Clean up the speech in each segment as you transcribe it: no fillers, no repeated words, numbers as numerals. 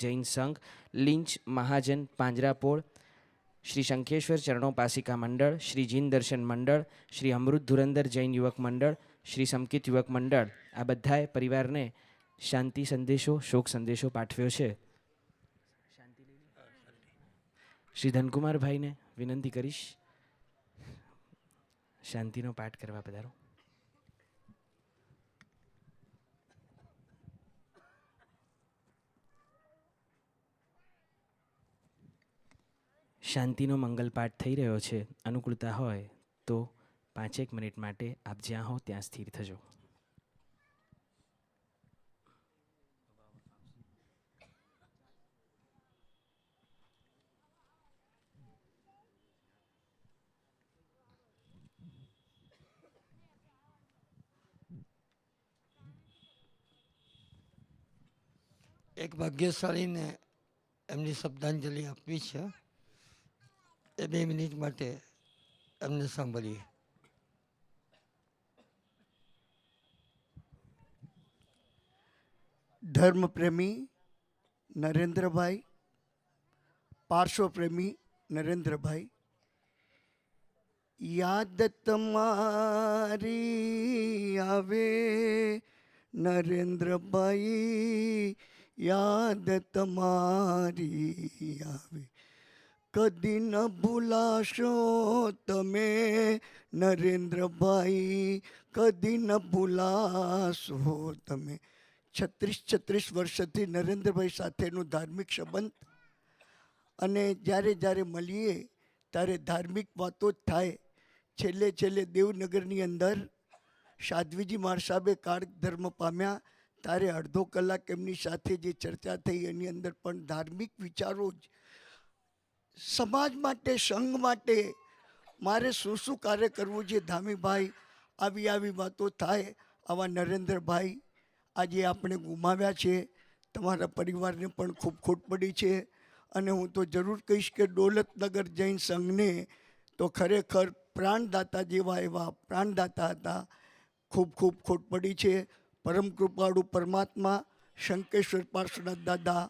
જૈન સંઘ, લિંચ મહાજન પાંજરાપોળ, શ્રી શંખેશ્વર ચરણો પાસિકા મંડળ, શ્રી જીન દર્શન મંડળ, શ્રી અમૃત ધુરંદર જૈન યુવક મંડળ, શ્રી સમકિત યુવક મંડળ, આ બધાએ પરિવારને શાંતિ સંદેશો, શોક સંદેશો પાઠવ્યો છે. શ્રી ધનકુમારભાઈને વિનંતી કરીશ શાંતિનો પાઠ કરવા પધારો. શાંતિનો મંગલ પાઠ થઈ રહ્યો છે. અનુકૂળતા હોય તો 5 મિનિટ માટે આપ જ્યાં હો ત્યાં સ્થિર થજો. એક ભાગ્યશાળીને એમની શ્રદ્ધાંજલિ આપવી છે. એ 2 મિનિટ માટે એમને સાંભળીએ. ધર્મપ્રેમી નરેન્દ્રભાઈ, પાર્શ્વપ્રેમી નરેન્દ્રભાઈ, યાદ તમારી આવે નરેન્દ્રભાઈ, યાદ તમારી આવે, કદી ન ભૂલાશો તમે નરેન્દ્રભાઈ, કદી ન ભૂલાશો તમે. 36 વર્ષથી નરેન્દ્રભાઈ સાથેનું ધાર્મિક સંબંધ, અને જ્યારે મળીએ ત્યારે ધાર્મિક વાતો જ થાય. છેલ્લે દેવનગરની અંદર સાધ્વીજી મહારાજ સાહેબે કાળ ધર્મ પામ્યા ત્યારે અડધો કલાક એમની સાથે જે ચર્ચા થઈ એની અંદર પણ ધાર્મિક વિચારો જ. સમાજ માટે, સંઘ માટે મારે શું કાર્ય કરવું છે ધામીભાઈ, આવી વાતો થાય. આવા નરેન્દ્રભાઈ આજે આપણે ગુમાવ્યા છે. તમારા પરિવારને પણ ખૂબ ખોટ પડી છે. અને હું તો જરૂર કહીશ કે દોલતનગર જૈન સંઘને તો ખરેખર પ્રાણદાતા જેવા એવા પ્રાણદાતા હતા. ખૂબ ખોટ પડી છે. પરમ કૃપાળુ પરમાત્મા શંકેશ્વર પાર્શ્વનાથ દાદા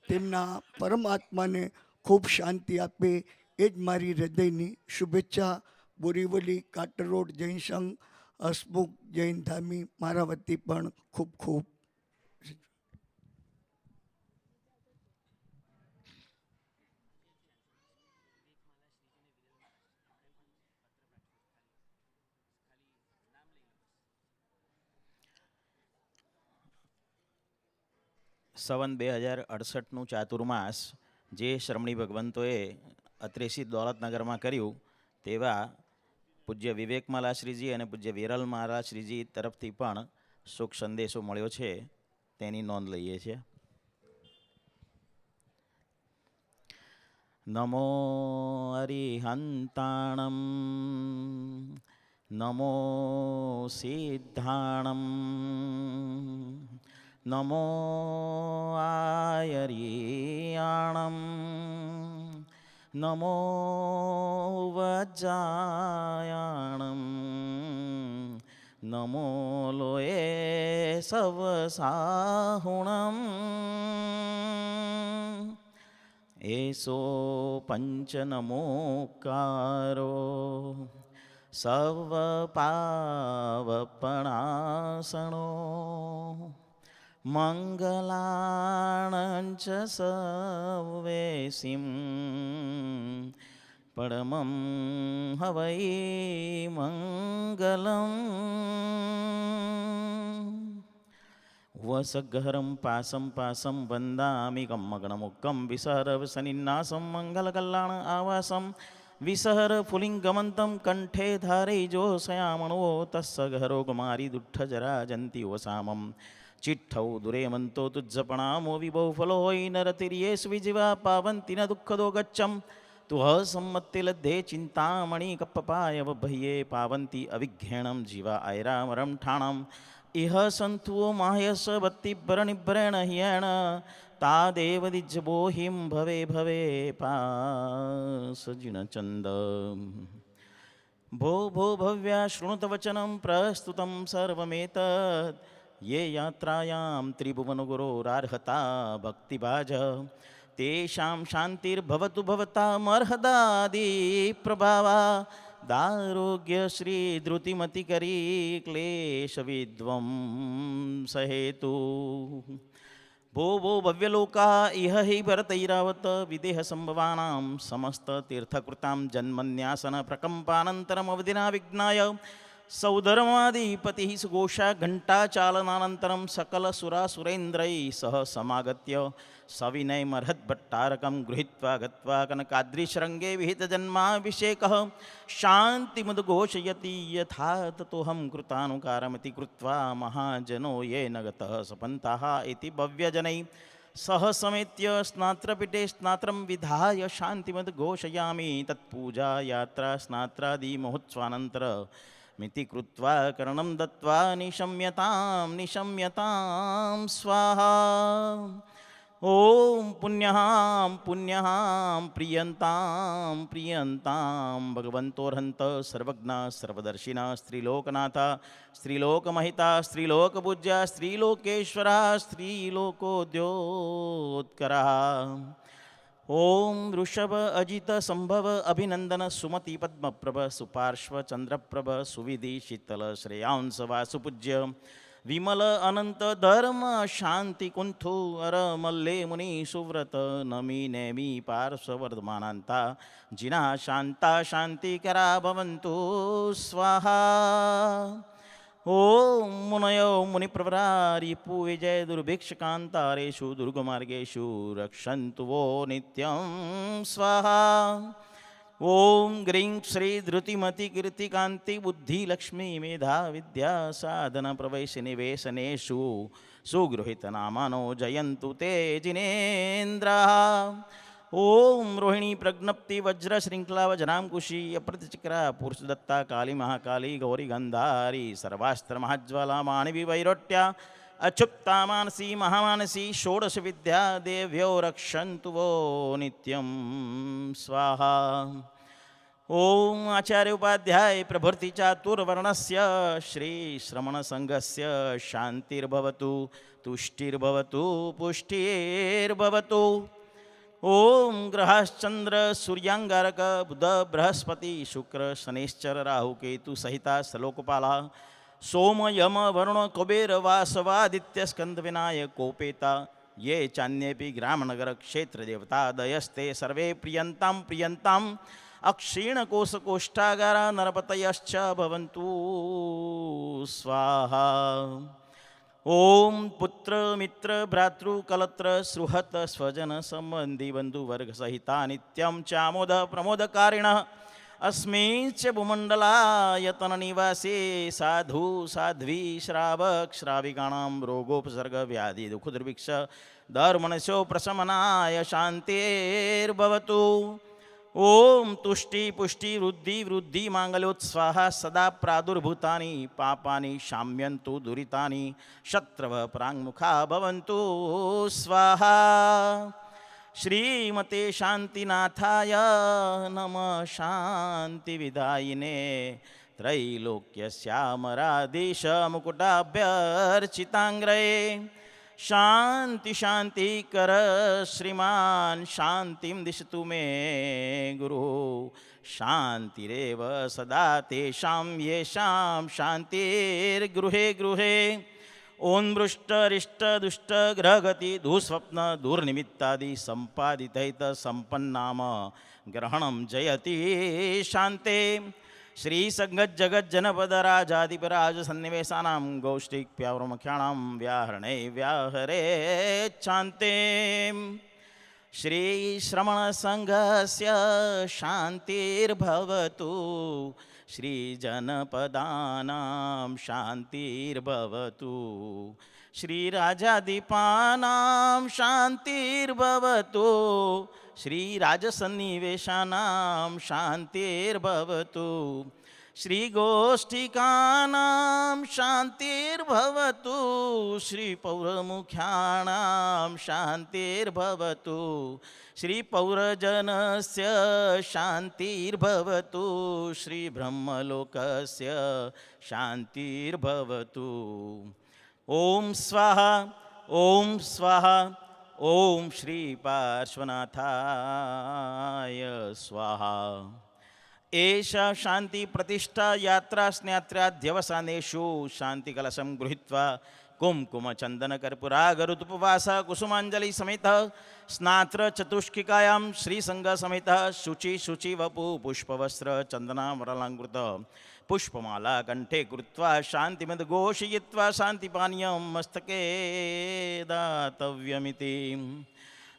તેમના પરમાત્માને ખૂબ શાંતિ આપે એ જ મારી હૃદયની શુભેચ્છા. બોરીવલી કાટર રોડ જૈન સંઘ, હસમુખ જૈન ધામી, મારા વતી પણ ખૂબ. સંવત 2068નું ચાતુર્માસ જે શ્રમણી ભગવંતોએ અત્રેસી દોલતનગરમાં કર્યું તેવા પૂજ્ય વિવેકમાલા શ્રીજી અને પૂજ્ય વિરલમાલા શ્રીજી તરફથી પણ સુખ સંદેશો મળ્યો છે, તેની નોંધ લઈએ છીએ. નમો અરિહંતાણમ નમો સિદ્ધાણમ નમો આયરિયાણમ નમો વજ્જાયાણમ નમો લોએ સવસાહુણમ એસો પંચનમોકારો સવપાવપણાસણો મંગલાણંચ સવેસિમ પરમં હવૈ મંગલમ વસગહરમ પાસમ વંદામિ ગમગણમુક્કમ વિસહરવસનિન્નાસમ મંગલકલ્યાણ આવાસમ વિસહર ફુલિંગમંતમ કંઠે ધારૈજો સયામણો તસ્સગહરો કુમારી દુઠ્ઠજરાજંતિ વસામમ ચિઠ્ઠૌ દુરેમંતો તુજ્જપણામો વિભો ફલો હોય નરતિર્યેષ વિજીવા પાવંતિ ન દુઃખદો ગચ્છમ તુહ સંમત્તિ લદ્ધે ચિંતામણી કપ્પપાય ભયે પાવંતિ અવિઘ્નેણમ જીવા ઐરામરમ ઠાણમ ઇહ સંતુઓ માહ્યસ ભત્તિભરણિભ્રેણ હિયેણ તાદેવ દિજ્જબોહિમ ભવે પાસજિણચંદ ભો ભવ્યા શૃણુત વચનમ પ્રસ્તુતમ સર્વમેતદ ये यात्रायां त्रिभुवनगुरोरार्हता भक्तिभाज तेषां शान्तिर्भवतु भवतामर्हदादिप्रभावा दारोग्य श्रीधृतिमतिकरी क्लेशविध्वंसहेतु भो वो भव्यलोका इह हि भरतैरावत विदेहसम्भवानां समस्ततीर्थकृतां जन्मन्यासन प्रकम्पानन्तरमवधिना विघ्नाय सौधर्माधिपतिः सुघोषा घण्टाचालनानन्तरं सकलसुरासुरेन्द्रैः सह समागत्य सविनयमर्हद्भट्टारकं गृहीत्वा गत्वा कनकाद्रिशृङ्गे विहितजन्माभिषेकः शान्तिमुद्घोषयति यथा ततोऽहं कृतानुकारमिति कृत्वा महाजनो येन गतः सपन्ताः इति भव्यजनैः सह समेत्य स्नात्रपीठे स्नात्रं विधाय शान्तिमुद्घोषयामि तत्पूजा यात्रा स्नात्रादिमहोत्सवानन्तर मिति कृत्वा करणं दत्वा निशम्यतां स्वाहा ॐ पुण्यः प्रियन्तां भगवन्तोऽर्हन्त सर्वज्ञ सर्वदर्शिनः स्त्रीलोकनाथ स्त्रीलोकमहिता स्त्रीलोकपूज्य स्त्रीलोकेश्वरः स्त्रीलोकोद्योत्करः ओम वृषभ अजित संभव अभिनंदन सुमति पद्मप्रभ सुपार्श्व चंद्रप्रभ सुविधि शीतल श्रेयांस वासुपूज्य विमल अनंत धर्म शांति कुंथु अर मल्ले मुनि सुव्रत नमी नेमी पार्श्ववर्धमानांता जिना शांता शांतिकरा भवन्तु स्वाहा ओम मुनयो मुनिप्रवरारिपु विजय दुर्भिक्षकान्तारेषु दुर्गमार्गेषु रक्षन्तु वो नित्यं स्वाहा ओम ग्रीं श्री धृतिमति कीर्तिकान्ति बुद्धिलक्ष्मी मेधा विद्या साधन प्रवेशनिवेशनेषु सुगृहीतनामानो जयन्तु ते जिनेन्द्राः ओम रोहिणी प्रज्ञप्ति वज्र श्रृंखला वज्रांकुशी अप्रतिचक्रा पुरुषदत्ता काली महाकाली गौरी गंधारी सर्वास्त्र महाज्वाला मानवी वैरोट्या अक्षुप्ता मानसी महामानसी षोडश विद्या देव्यो रक्षन्तु वो नित्यं स्वाहा ओम आचार्य उपाध्याय प्रभृति चातुर्वर्णस्य श्री श्रमण संघस्य शांतिर्भवतु तुष्टिर्भवतु पुष्टिर्भवतु ओम ग्रहाश्चंद्र सूर्यांगारक बुध बृहस्पति शुक्र शनिश्चर राहु केतु सहिता श्लोकपाला सोम यम वरुण कुबेर वासवादित्य स्कंद विनायक कोपेता ये चान्येपि ग्रामनगर क्षेत्र देवतादयस्ते सर्वे प्रियंतां अक्षीण कोश कोष्ठागारा नरपतयश्च भवन्तु स्वाहा ओम पुत्र मित्र भ्रातृ कलत्र सुहृत स्वजन संबंधी बंधु वर्ग सहिता नित्यं चामोद प्रमोदकारिणः अस्मिंच भूमंडलायतन निवासी साधु साध्वी श्रावक श्राविकाणां रोगोपसर्ग व्याधि दुख दुर्भिक्ष धर्मनशो प्रशमनाय शांतिर्भवतु ओम तुष्टि पुष्टि वृद्धि वृद्धि मांगल्योत्साहा सदा प्रादुर्भूतानि पापानि शाम्यन्तु दुरितानि शत्रवः प्राङ्मुखा भवन्तु स्वाहा श्रीमते शांतिनाथाय नमः शांतिविदायिने त्रैलोक्यस्यामराधीश मुकुटाभ्यर्चिताङ्ग्रे शांति शांति कर श्रीमान शांतिं दिशतु मे गुरु शांतिरेव सदा तेषां येषां शांतिर्गृहे गृहे ओम मृष्ट रिष्ट दुष्ट ग्रहगति दुःस्वप्न दुर्निमित्तादि संपादितहित संपन्नाम ग्रहणं जयति शांते श्री संगत जगत जनपद राजाधिपराज सन्निवेशानां गौष्टिक प्यावरमुख्याणां व्याहरणे व्याहरे शान्ते श्री श्रमण संघस्य शान्तिर्भवतु श्री जनपदानां शान्तिर्भवतु श्री राजाधिपानां शान्तिर्भवतु श्री राजसन्निवेशानां शान्तिर्भवतु श्री गोष्ठिकानां शान्तिर्भवतु श्री पौरमुख्याणां शान्तिर्भवतु श्री पौरजनस्य शान्तिर्भवतु श्री ब्रह्मलोकस्य शान्तिर्भवतु ઓમ સ્વાહા ઓમ સ્વાહા ઓમ શ્રી પાર્શ્વનાથાય સ્વાહા. એષા શાંતિ પ્રતિષ્ઠા યાત્રા સ્નાત્રાધ્યવસાનેષુ શાંતિ કલશમ ગૃહીત્વા કુમકુમ ચંદન કર્પુરાગરુતુપવાસ કુસુમાંજલિ સમેત સ્નાત્ર ચતુષ્કિકાયામ શ્રી સંઘ સમેત શુચિ શુચિ વપુ પુષ્પવસ્ત્ર ચંદનામરલાંકૃત પુષ્પમાલા કંઠે કૃત્વા શાંતિમદ ઘોષયિત્વા શાંતિપાનીયમ મસ્તકે દાતવ્યમિતિ.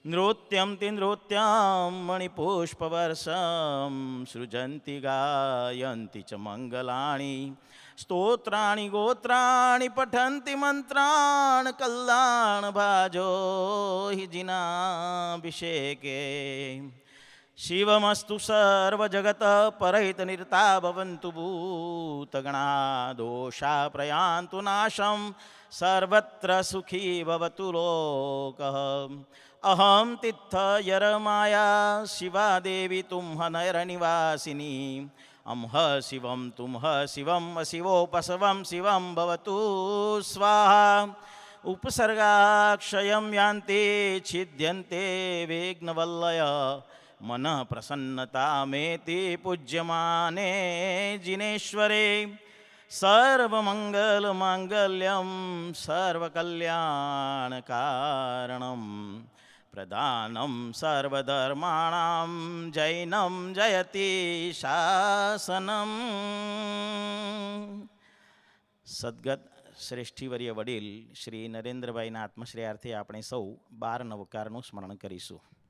નૃત્યમ તિ નૃત્યમ મણિપુષ્પવર્ષમ સૃજંતિ ગાયંતિ ચ મંગલાણી સ્તોત્રાણી ગોત્રાણી પઠંતિ મંત્રાણ કલ્યાણ ભાજો હિ જીનાભિષેકે. શિવમસ્તુ સર્વજગત પરહિત નિરતા ભવન્તુ ભૂતગણા દોષા પ્રયાન્તુ નાશમ સર્વત્ર સુખી ભવતુ લોકઃ. અહમ તિથયરમાયા શિવા દેવી તુમ્હ નયર નિવાસિની અમહ શિવમ તુમ્હ શિવમ શિવોપસવમ શિવમ ભવતુ સ્વાહા. ઉપસર્ગાક્ષયમ યાન્તે છિદ્યન્તે વિઘ્નવલ્લય મન પ્રસન્નતા મેતિ પૂજ્યમાને જિનેશ્વરે. સર્વમંગલ માંગલ્યમ સર્વકલ્યાણકારણમ પ્રદાનમ સર્વધર્માણામ જૈનમ જયતિ શાસનમ. સદગત શ્રેષ્ઠીવર્ય વડીલ શ્રી નરેન્દ્રભાઈના આત્મશ્રેયાર્થે આપણે સૌ 12 નવકારનું સ્મરણ કરીશું.